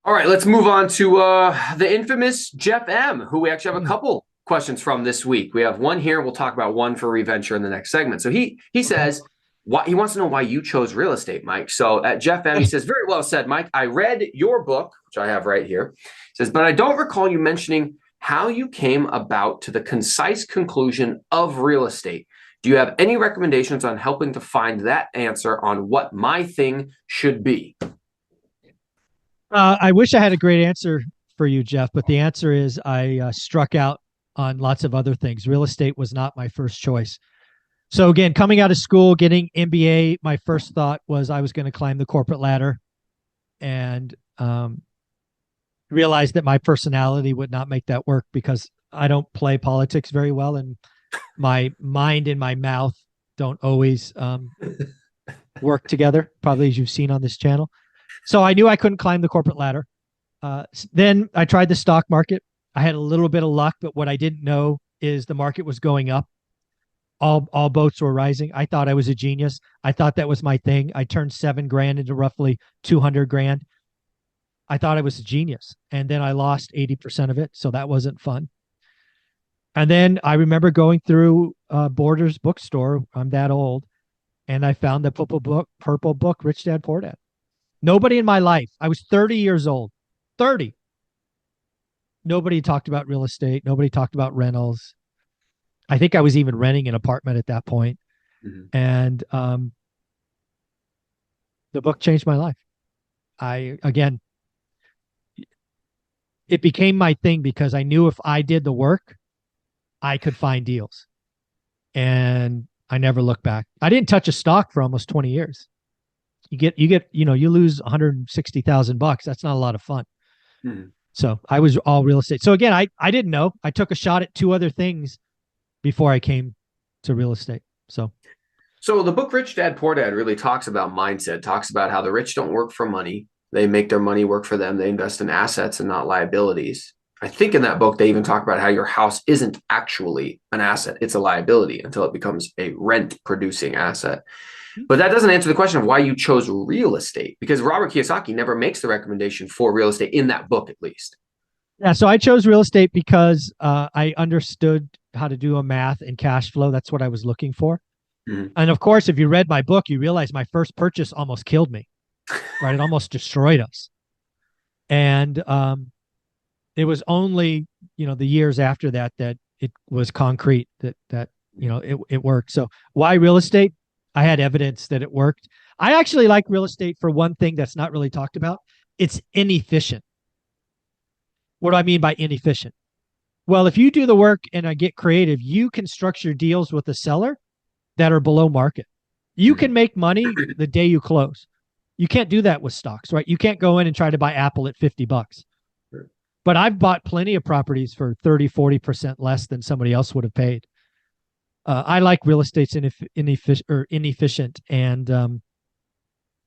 All right, let's move on to the infamous Jeff M, who we actually have a Mm, couple questions from this week. We have one here. We'll talk about one for reventure in the next segment. So he okay. says why he wants to know why you chose real estate, Mike. So at Jeff M, he says, very well said, Mike. I read your book, which I have right here. He says, but I don't recall you mentioning how you came about to the concise conclusion of real estate. Do you have any recommendations on helping to find that answer on what my thing should be? I wish I had a great answer for you, Jeff, but the answer is I struck out on lots of other things. Real estate was not my first choice. So again, coming out of school, getting MBA, my first thought was I was going to climb the corporate ladder, and realized that my personality would not make that work because I don't play politics very well, and my mind and my mouth don't always work together, probably as you've seen on this channel. So I knew I couldn't climb the corporate ladder. Then I tried the stock market. I had a little bit of luck, but what I didn't know is the market was going up. All boats were rising. I thought I was a genius. I thought that was my thing. I turned 7 grand into roughly 200 grand. I thought I was a genius. And then I lost 80% of it. So that wasn't fun. And then I remember going through Borders bookstore. I'm that old. And I found the purple book, Rich Dad Poor Dad. Nobody in my life. I was 30 years old. 30. Nobody talked about real estate. Nobody talked about rentals. I think I was even renting an apartment at that point. Mhm. And the book changed my life. Again, it became my thing because I knew if I did the work, I could find deals. And I never looked back. I didn't touch a stock for almost 20 years. You lose 160,000 bucks. That's not a lot of fun. Mhm. So I was all real estate. So again, I didn't know. I took a shot at two other things before I came to real estate. So So the book Rich Dad Poor Dad really talks about mindset, talks about how the rich don't work for money. They make their money work for them. They invest in assets and not liabilities. I think in that book, they even talk about how your house isn't actually an asset. It's a liability until it becomes a rent producing asset. But that doesn't answer the question of why you chose real estate, because Robert Kiyosaki never makes the recommendation for real estate in that book, at least. yeah, so I chose real estate because I understood how to do a math and cash flow. That's what I was looking for. Mhm. And of course, if you read my book, you realize my first purchase almost killed me, right? It almost destroyed us. And it was only, the years after that that it was concrete that it worked. So why real estate? I had evidence that it worked. I actually like real estate for one thing that's not really talked about. It's inefficient. What do I mean by inefficient? Well, if you do the work and I get creative, you can structure deals with the seller that are below market. You Mhm. can make money the day you close. You can't do that with stocks, right? You can't go in and try to buy Apple at $50. But I've bought plenty of properties for 30, 40% less than somebody else would have paid. I like real estate's inefficient, and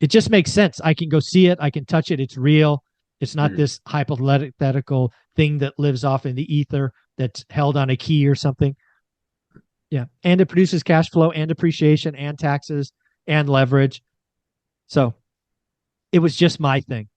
it just makes sense. I can go see it. I can touch it. It's real. It's not Mhm. this hypothetical thing that lives off in the ether that's held on a key or something. Yeah. And it produces cash flow and depreciation and taxes and leverage. So it was just my thing.